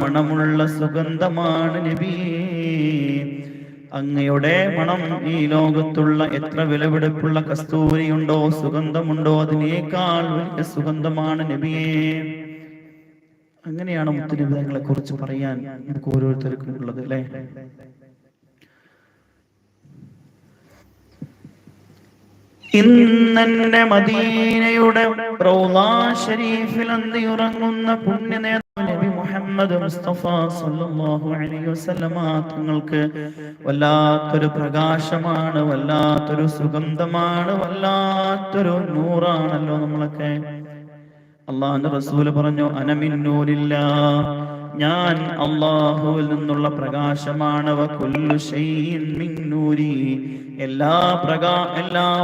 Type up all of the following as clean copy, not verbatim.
മണമുള്ള സുഗന്ധമാണ് നബിയേ. അങ്ങയുടെ മണം ഈ ലോകത്തുള്ള എത്ര വിലപിടിപ്പുള്ള കസ്തൂരിയുണ്ടോ, സുഗന്ധമുണ്ടോ, അതിനേക്കാൾ വലിയ സുഗന്ധമാണ് നബിയേ. അങ്ങനെയാണ് മുത്തുനബി തങ്ങളെ കുറിച്ച് പറയാൻ നമുക്ക് ഓരോരുത്തർക്കും ഉള്ളത്, അല്ലെ? ഇന്നെന്റെ മദീനയുടെ റൗളാ ശരീഫിൽ അന്തിയുറങ്ങുന്ന പുണ്യനേതാവ് നബി മുഹമ്മദ് മുസ്തഫ സല്ലല്ലാഹു അലൈഹി വസല്ലമ തങ്ങൾക്ക് വല്ലാത്തൊരു പ്രകാശമാണ്, വല്ലാത്തൊരു സുഗന്ധമാണ്, വല്ലാത്തൊരു നൂറാണല്ലോ നമ്മളൊക്കെ. അല്ലാഹുവിന്റെ റസൂല് പറഞ്ഞു, അനമിന്നൂരില്ലാഹ്, ഞാൻ അല്ലാഹുവിൽ നിന്നുള്ള പ്രകാശമാണ്. വകുല്ലു ശൈഇൻ മിൻ നൂരി, എല്ലാ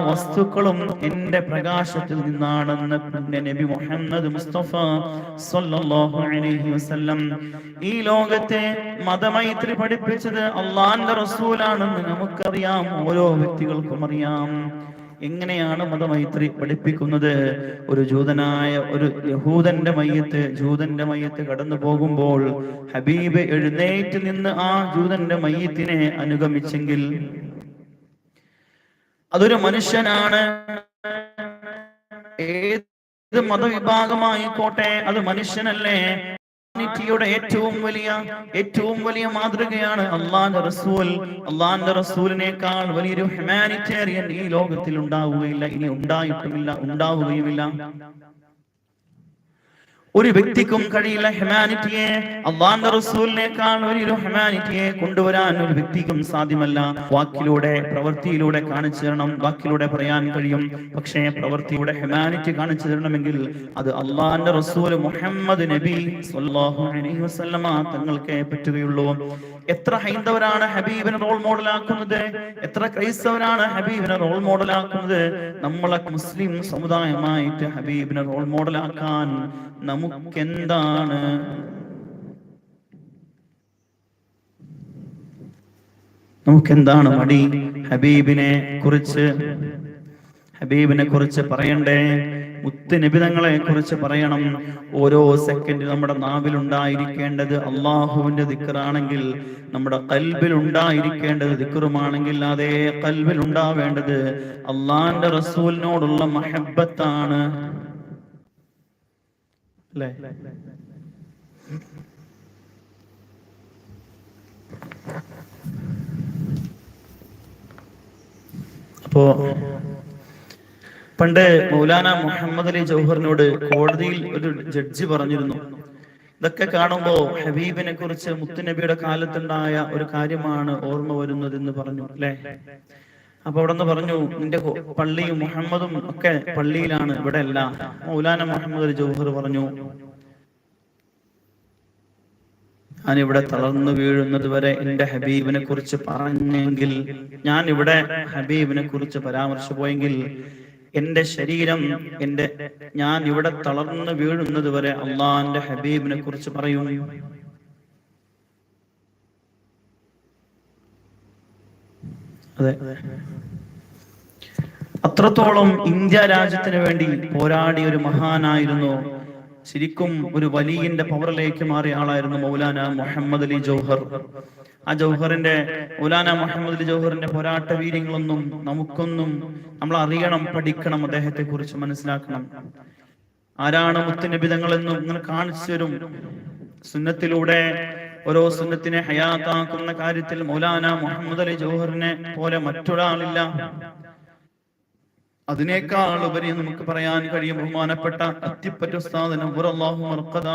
വസ്തുക്കളും എന്റെ പ്രകാശത്തിൽ നിന്നാണെന്ന് പുണ്യ നബി മുഹമ്മദ് മുസ്തഫ സല്ലല്ലാഹു അലൈഹി വസല്ലം. ഈ ലോകത്തെ മതമൈത്രി പഠിപ്പിച്ചത് അല്ലാഹുവിന്റെ റസൂലാണെന്ന് നമുക്കറിയാം, ഓരോ വ്യക്തികൾക്കും അറിയാം. എങ്ങനെയാണ് മതമൈത്രി പഠിപ്പിക്കുന്നത്? ഒരു ജൂതന്റെ മയ്യത്ത് കടന്നു പോകുമ്പോൾ ഹബീബ് എഴുന്നേറ്റ് നിന്ന് ആ ജൂതന്റെ മയ്യത്തിനെ അനുഗമിച്ചെങ്കിൽ അതൊരു മനുഷ്യനാണ്. ഏത് മതവിഭാഗമായിക്കോട്ടെ, അത് മനുഷ്യനല്ലേ? യുടെ ഏറ്റവും വലിയ മാതൃകയാണ് അള്ളാന്റെ റസൂലിനേക്കാൾ വലിയൊരു ഹ്യൂമാനിറ്റേറിയൻ ഈ ലോകത്തിൽ ഉണ്ടാവുകയില്ല, ഇനി ഉണ്ടാവുകയുമില്ല. ഒരു വ്യക്തിക്കും കഴിയില്ല ഹ്യൂമാനിറ്റിയെ, അള്ളാന്റെ റസൂലിനേക്കാൾ വലിയൊരു ഹ്യൂമാനിറ്റിയെ കൊണ്ടുവരാൻ ഒരു വ്യക്തിക്കും സാധ്യമല്ല. വാക്കിലൂടെ പ്രവൃത്തിയിലൂടെ കാണിച്ചു തരണം, വാക്കിലൂടെ പറയാൻ കഴിയും, പക്ഷേ പ്രവൃത്തിയുടെ ഹ്യൂമാനിറ്റി കാണിച്ചു തരണമെങ്കിൽ അത് അള്ളാന്റെ റസൂൽ മുഹമ്മദ് നബി സല്ലല്ലാഹു അലൈഹി വസല്ലമ തങ്ങൾക്കേ പറ്റുകയുള്ളൂ. എത്ര ഹൈന്ദവരാണ് ഹബീബിനെ റോൾ മോഡലാക്കുന്നത്, എത്ര ക്രൈസ്തവരാണ് ഹബീബിനെ റോൾ മോഡലാക്കുന്നത്. നമ്മളെ മുസ്ലിം സമുദായമായിട്ട് ഹബീബിനെ റോൾ മോഡലാക്കാൻ നമുക്കെന്താണ്? മടി? ഹബീബിനെ കുറിച്ച് പറയണ്ടേ? മുത്തുനബി തങ്ങളെ കുറിച്ച് പറയണം. ഓരോ സെക്കൻഡ് നമ്മുടെ നാവിൽ ഉണ്ടായിരിക്കേണ്ടത് അള്ളാഹുവിന്റെ ദിക്റാണെങ്കിൽ, നമ്മുടെ ഖൽബിൽ ഉണ്ടായിരിക്കേണ്ടത് ദിക്റുമാണെങ്കിൽ, അതേ ഖൽബിൽ ഉണ്ടാവേണ്ടത് അള്ളാന്റെ റസൂലിനോടുള്ള മഹബ്ബത്താണ്, അല്ലേ? അപ്പോ പണ്ട് മൗലാന മുഹമ്മദ് അലി ജൗഹറിനോട് കോടതിയിൽ ഒരു ജഡ്ജി പറഞ്ഞിരുന്നു, ഇതൊക്കെ കാണുമ്പോ ഹബീബിനെ കുറിച്ച് മുത്തുനബിയുടെ കാലത്തുണ്ടായ ഒരു കാര്യമാണ് ഓർമ്മ വരുന്നതെന്ന് പറഞ്ഞു, അല്ലെ? അപ്പൊ അവിടെ നിന്ന് പറഞ്ഞു, നിന്റെ പള്ളിയും മുഹമ്മദും ഒക്കെ പള്ളിയിലാണ്, ഇവിടെ അല്ല. മൗലാന മുഹമ്മദ് അലി ജൗഹർ പറഞ്ഞു, ഞാനിവിടെ തളർന്നു വീഴുന്നത് വരെ എന്റെ ഹബീബിനെ കുറിച്ച് പറഞ്ഞെങ്കിൽ, ഞാൻ ഇവിടെ ഹബീബിനെ കുറിച്ച് പരാമർശിച്ചു പോയെങ്കിൽ എന്റെ ശരീരം ഞാൻ ഇവിടെ തളർന്നു വീഴുന്നത് വരെ അള്ളാന്റെ ഹബീബിനെ കുറിച്ച് പറയും. അതെ, അത്രത്തോളം ഇന്ത്യ രാജ്യത്തിന് വേണ്ടി പോരാടിയ ഒരു മഹാനായിരുന്നു. ശരിക്കും ഒരു വലിയന്റെ പവറിലേക്ക് മാറിയ ആളായിരുന്നു മൗലാന മുഹമ്മദ് അലി ജൗഹർ. ആ മൗലാന മുഹമ്മദ് അലി ജൗഹറിന്റെ പോരാട്ട വീര്യങ്ങളൊന്നും നമ്മൾ അറിയണം, പഠിക്കണം, അദ്ദേഹത്തെ കുറിച്ച് മനസ്സിലാക്കണം. ആരാണ് മുത്തുനബി തങ്ങളെന്നും ഇങ്ങനെ കാണിച്ചു തരും. സുന്നത്തിലൂടെ ഓരോ സുന്നത്തിനെ ഹയാത്താക്കുന്ന കാര്യത്തിൽ മൗലാന മുഹമ്മദ് അലി ജൗഹറിനെ പോലെ മറ്റൊരാളില്ല. അതിനേക്കാൾ ഉപരി നമുക്ക് പറയാൻ കഴിയും, ബഹുമാനപ്പെട്ട അത്തിപ്പറ്റ ഉസ്താദ് നവ്വറല്ലാഹു മർഖദ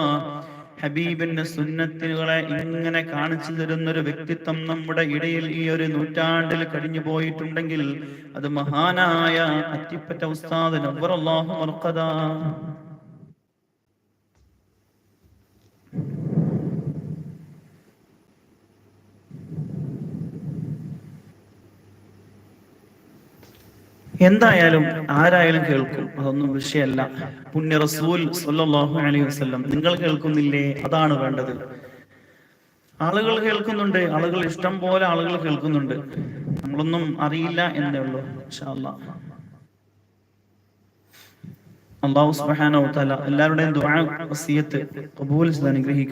ഹബീബിന്റെ സുന്നത്തുകളെ ഇങ്ങനെ കാണിച്ചു തരുന്നൊരു വ്യക്തിത്വം നമ്മുടെ ഇടയിൽ ഈ ഒരു നൂറ്റാണ്ടിൽ കഴിഞ്ഞു പോയിട്ടുണ്ടെങ്കിൽ അത് മഹാനായ അത്തിപ്പറ്റ ഉസ്താദ് നവ്വറല്ലാഹു മർഖദ. എന്തായാലും ആരായാലും കേൾക്കും, അതൊന്നും വിഷയമല്ല. പുണ്യ റസൂൽ സല്ലല്ലാഹു അലൈഹി വസല്ലം നിങ്ങൾ കേൾക്കുന്നില്ലേ? അതാണ് വേണ്ടത്. ആളുകൾ കേൾക്കുന്നുണ്ട്, ഇഷ്ടം പോലെ ആളുകൾ കേൾക്കുന്നുണ്ട്, നമ്മളൊന്നും അറിയില്ല എന്നേ ഉള്ളൂ. ഇൻഷാ അല്ലാഹ് അല്ലാഹു സുബ്ഹാനഹു വ തആല എല്ലാവരുടെയും ദുആ വസിയത്ത് ഖബൂൽ ചെയ്ത് അനുഗ്രഹിക്കട്ടെ.